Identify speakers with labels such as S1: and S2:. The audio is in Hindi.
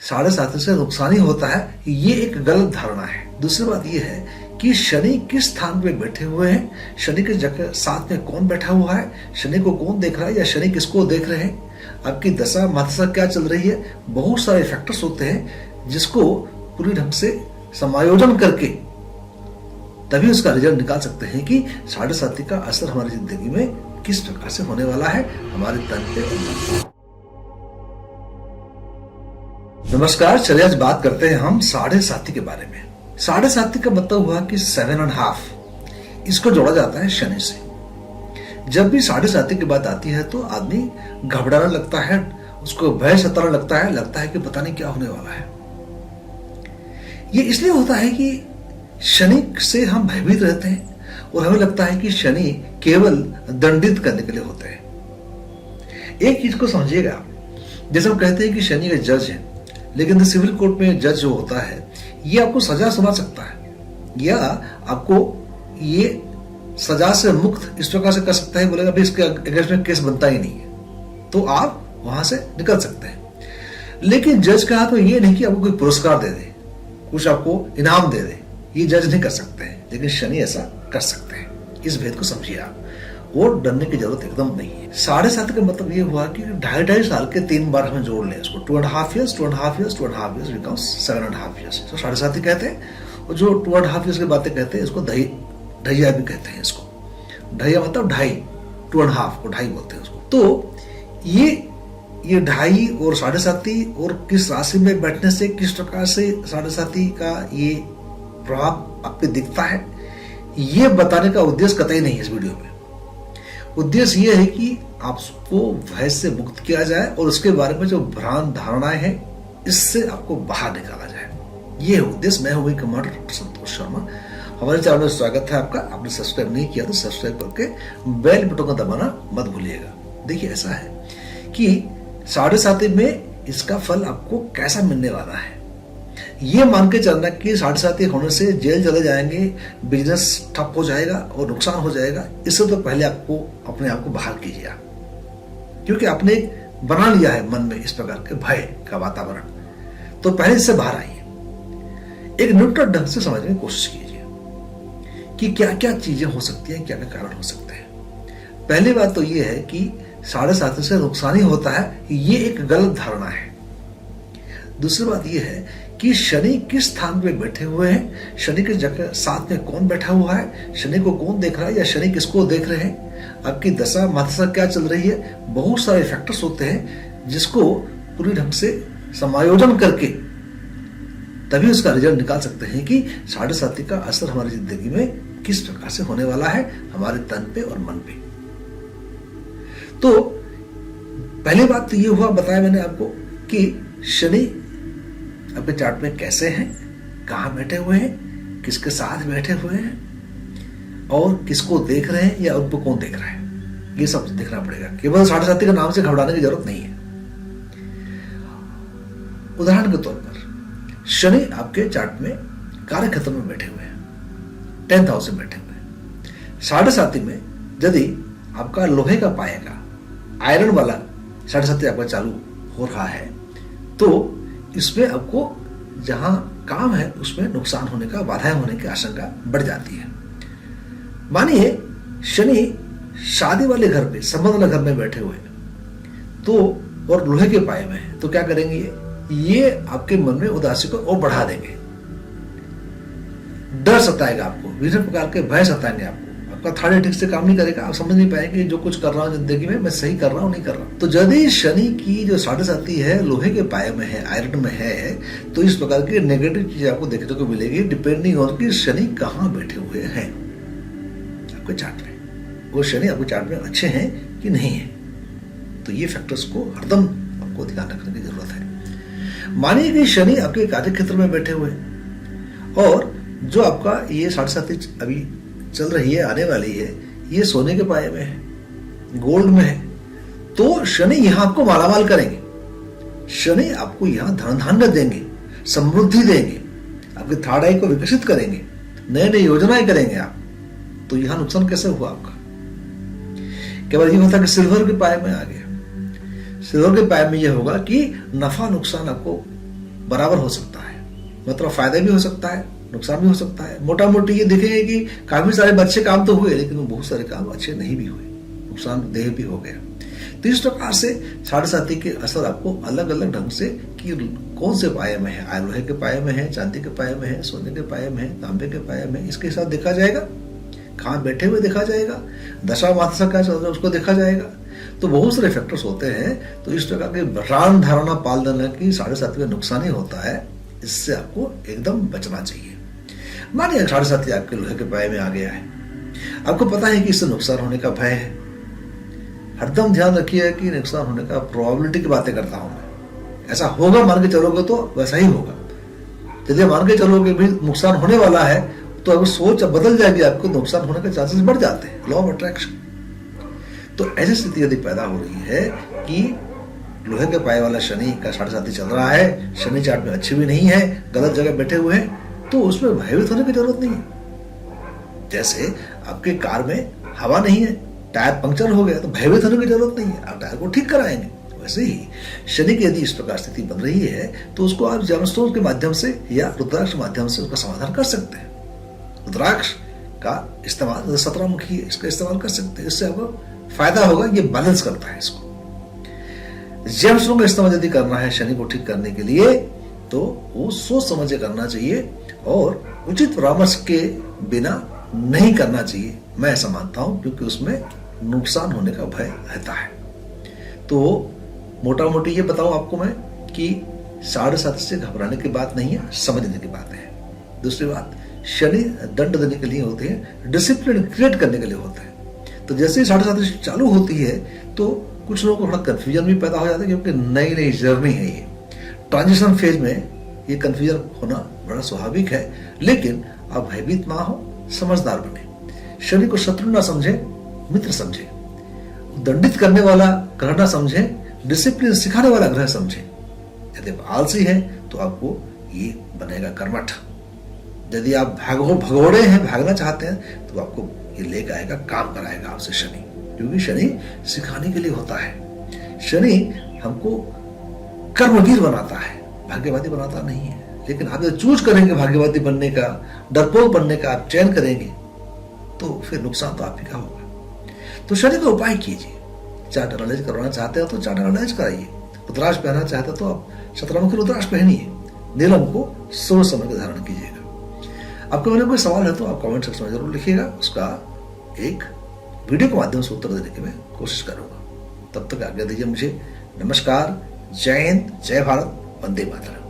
S1: साढ़े साथी से नुकसान ही होता है, ये एक गलत धारणा है। दूसरी बात ये है कि शनि किस स्थान पे बैठे हुए हैं, शनि के जगह साथ में कौन बैठा हुआ है, शनि को कौन देख रहा है या शनि किसको देख रहे हैं, आपकी दशा महादशा क्या चल रही है, बहुत सारे फैक्टर्स होते हैं जिसको पूरी ढंग से समायोजन करके तभी उसका रिजल्ट निकाल सकते हैं कि साढ़े साथी का असर हमारी जिंदगी में किस प्रकार से होने वाला है हमारे तन पे और मन पे। नमस्कार, चलिए आज बात करते हैं हम साढ़े साथी के बारे में। साढ़े साथी का मतलब हुआ कि 7.5, इसको जोड़ा जाता है शनि से। जब भी साढ़े साथी की बात आती है तो आदमी घबराने लगता है, उसको भय सताने लगता है कि पता नहीं क्या होने वाला है। ये इसलिए होता है कि शनि से हम भयभीत रहते हैं और हमें लगता है कि शनि केवल दंडित करने के लिए होते हैं। एक चीज को समझिएगा, जैसे हम कहते हैं कि शनि का जज है, लेकिन सिविल कोर्ट में जज जो होता है ये आपको सजा सुना सकता है या आपको ये सजा से मुक्त इस प्रकार से कर सकता है, बोलेगा भाई इसके अगेंस्ट में केस बनता ही नहीं है, तो आप वहां से निकल सकते हैं। लेकिन जज का हाथ में ये नहीं कि आपको कोई पुरस्कार दे दे, कुछ आपको इनाम दे दे, ये जज नहीं कर सकते हैं, लेकिन शनि ऐसा कर सकते हैं। इस भेद को समझिए आप, और डरने की जरूरत एकदम नहीं है। साढ़े सात का मतलब ये हुआ कि 2.5 साल के 3 बार हमें जोड़ लें इसको, 2.5 years, 2.5 years, 2.5 years becomes 7.5 years। तो साढ़े साथी कहते हैं, और जो 2.5 years की बातें कहते हैं इसको ढैया भी कहते हैं। इसको ढैया मतलब 2.5, 2.5 को 2.5 बोलते हैं उसको। तो ये 2.5 और साढ़े साथी और किस राशि में बैठने से किस प्रकार से साढ़े साथी का ये प्रभाव आपको दिखता है, ये बताने का उद्देश्य कतई नहीं है इस वीडियो में। उद्देश्य ये है कि आपको भय से मुक्त किया जाए और उसके बारे में जो भ्रांत धारणाएं हैं इससे आपको बाहर निकाला जाए, ये है उद्देश्य। मैं हूं कमांडर संतोष शर्मा, हमारे चैनल में स्वागत है आपका। आपने सब्सक्राइब नहीं किया तो सब्सक्राइब करके बेल बटन को दबाना मत भूलिएगा। देखिए, ऐसा है कि साढ़े साथी में इसका फल आपको कैसा मिलने वाला है, ये मान के चलना कि साढ़े साथी होने से जेल चले जाएंगे, बिजनेस ठप हो जाएगा और नुकसान हो जाएगा, इससे तो पहले आपको अपने आप को बाहर कीजिए, क्योंकि आपने बना लिया है मन में इस प्रकार के भय का वातावरण। तो पहले इससे बाहर आइए, एक न्यूट्रल ढंग से समझने की कोशिश कीजिए कि क्या क्या चीजें हो सकती हैं, क्या क्या कारण हो सकते हैं। पहली बात तो ये है कि साढ़े साथी से नुकसान ही होता है, ये एक गलत धारणा है। दूसरी बात यह है कि शनि किस स्थान पे बैठे हुए हैं, शनि के जगह साथ में कौन बैठा हुआ है, शनि को कौन देख रहा है या शनि किसको देख रहे हैं, आपकी दशा महादशा क्या चल रही है, बहुत सारे फैक्टर्स होते हैं जिसको पूरी ढंग से समायोजन करके तभी उसका रिजल्ट निकाल सकते हैं कि साढ़े साथी का असर हमारी जिंदगी में किस प्रकार से होने वाला है हमारे तन पे और मन पे। तो पहली बात तो ये हुआ, बताया मैंने आपको कि शनि आपके चार्ट में कैसे हैं, कहां बैठे हुए हैं, किसके साथ बैठे हुए हैं और किसको देख रहे हैं या उनको कौन देख रहा है, ये सब देखना पड़ेगा। केवल साढ़े साथी के नाम से घबराने की जरूरत नहीं है। उदाहरण के तौर पर शनि आपके चार्ट में कार्य क्षेत्र में बैठे हुए हैं, 10th हाउस में बैठे हुए हैं। साढ़े साथी में यदि आपका लोहे का पाएगा, आयरन वाला साढ़े साथी आपका चालू हो रहा है, तो इसमें आपको जहां काम है उसमें नुकसान होने का, बाधाएं होने की आशंका बढ़ जाती है। मानिए शनि शादी वाले घर पे, संबंध वाले घर में बैठे हुए तो और लोहे के पाए में है, तो क्या करेंगे ये आपके मन में उदासी को और बढ़ा देंगे, डर सताएगा आपको, विभिन्न प्रकार के भय सताएंगे आपको, आपका थाने ठीक से काम नहीं करेगा, आप समझ नहीं पाएंगे जो कुछ कर रहा हूं जिंदगी में मैं सही कर रहा हूं नहीं कर रहा हूं। तो यदि शनि की जो साढ़े साथी है लोहे के पाए में है, आयरन में है, तो इस प्रकार की नेगेटिव चीजें आपको देखने को मिलेगी, डिपेंडिंग ऑन कि शनि कहां बैठे हुए हैं आपके चार्ट में, वो शनि आपके चार्ट में अच्छे हैं कि नहीं है। तो ये फैक्टर्स को हरदम आपको ध्यान रखने की जरूरत है। मानिए कि शनि आपके कार्य क्षेत्र में बैठे हुए और जो आपका ये साढ़े साथी अभी चल रही है, आने वाली है, ये सोने के पाए में है, गोल्ड में है, तो शनि यहां आपको मालामाल करेंगे, शनि आपको यहां धन धान्य देंगे, समृद्धि देंगे, आपके थर्ड आई को विकसित करेंगे, नए नए योजनाएं करेंगे आप। तो यहां नुकसान कैसे हुआ आपका? केवल ये होता कि सिल्वर के पाए में आ गया। सिल्वर के पाए में यह होगा कि नफा नुकसान आपको बराबर हो सकता है, मतलब फायदा भी हो सकता है, नुकसान भी हो सकता है। मोटा मोटी ये देखेंगे कि काफी सारे अच्छे काम तो हुए, लेकिन वो बहुत सारे काम अच्छे नहीं भी हुए, नुकसानदेह भी हो गया। तो इस प्रकार से साढ़े साथी के असर आपको अलग अलग ढंग से कि कौन से पाए में है, लोहे के पाए में है, चांदी के पाए में है, सोने के पाए में है, तांबे के पाए में, इसके साथ देखा जाएगा, कहाँ बैठे हुए देखा जाएगा, दशा मात्रा क्या चल रहा है उसको देखा जाएगा। तो बहुत सारे फैक्टर्स होते हैं। तो इस प्रकार के भ्रांत धारणा पाल देने की साढ़े साथी का नुकसान ही होता है, इससे आपको एकदम बचना चाहिए। मानिए साढ़े साथी आपके लोहे के पाए में आ गया है, आपको पता है कि इससे नुकसान होने का भय है, हरदम ध्यान रखिए कि नुकसान होने का प्रोबेबिलिटी की बातें करता हूं मैं, ऐसा होगा मान के चलोगे तो वैसा ही होगा। यदि मान के चलोगे भी नुकसान होने वाला है तो अगर सोच बदल जाएगी आपको, नुकसान होने के चांसेस बढ़ जाते हैं, लॉ ऑफ अट्रैक्शन। तो ऐसी स्थिति यदि पैदा हो रही है कि लोहे के पाए वाला शनि का साढ़े साथी चल रहा है, शनि चार्ट में अच्छी भी नहीं है, गलत जगह बैठे हुए हैं, तो उसमें भयभीत होने की जरूरत नहीं है। जैसे आपके कार में हवा नहीं है, टायर पंक्चर हो गया, तो भयभीत होने की जरूरत नहीं है, आप टायर को ठीक कराएंगे। वैसे ही शनि की यदि इस प्रकार स्थिति बन रही है तो उसको आप जेमस्टोन के माध्यम से या रुद्राक्ष के माध्यम से उसका समाधान कर सकते हैं। रुद्राक्ष का इस्तेमाल 17 मुखी है, इसका इस्तेमाल कर सकते हैं, इससे आपको फायदा होगा, ये बैलेंस करता है इसको। जेमस्टोन का इस्तेमाल यदि करना है शनि को ठीक करने के लिए तो वो सोच समझ के करना चाहिए और उचित परामर्श के बिना नहीं करना चाहिए, मैं ऐसा मानता हूं, क्योंकि उसमें नुकसान होने का भय रहता है। तो मोटा मोटी ये बताऊं आपको मैं कि साढ़े साथी से घबराने की बात नहीं है, समझने की बात है। दूसरी बात, शनि दंड देने के लिए होते हैं, डिसिप्लिन क्रिएट करने के लिए होते हैं। तो जैसे ही साढ़े साथी चालू होती है तो कुछ लोगों को थोड़ा कंफ्यूजन भी पैदा हो जाता है, क्योंकि नई नई जर्नी है ये, ट्रांजिशन फेज में ये कंफ्यूजन होना बड़ा स्वाभाविक है। लेकिन आप भयभीत ना हो, समझदार बने, शनि को शत्रु ना समझे, मित्र समझे, दंडित करने वाला ग्रह ना समझे, डिसिप्लिन सिखाने वाला ग्रह समझे। यदि आप आलसी हैं तो आपको ये बनेगा कर्मठ। यदि आप भगोड़े हैं, भागना चाहते हैं, तो आपको ये लेकर आएगा, काम कराएगा आपसे शनि, क्योंकि शनि सिखाने के लिए होता है। शनि हमको कर्मवीर बनाता है, भाग्यवादी बनाता नहीं है। लेकिन आप जब चूज करेंगे भाग्यवादी बनने का, डरपोक बनने का आप चयन करेंगे, तो फिर नुकसान तो आप ही का होगा। तो शनि का उपाय कीजिए। चार्ट एनालाइज करवाना चाहते हैं तो चार्ट एनालाइज कराइए, रुद्राक्ष पहनना चाहते हैं तो आप 17 मुखी रुद्राक्ष पहनिए, नीलम को सोच समझ के धारण कीजिएगा। आपको मैंने कोई सवाल है तो आप कमेंट सेक्शन में जरूर लिखिएगा, उसका एक वीडियो के माध्यम से उत्तर देने की मैं कोशिश करूंगा। तब तक आज्ञा दीजिए मुझे। नमस्कार, जय हिंद, जय भारत, वंदे मातरम।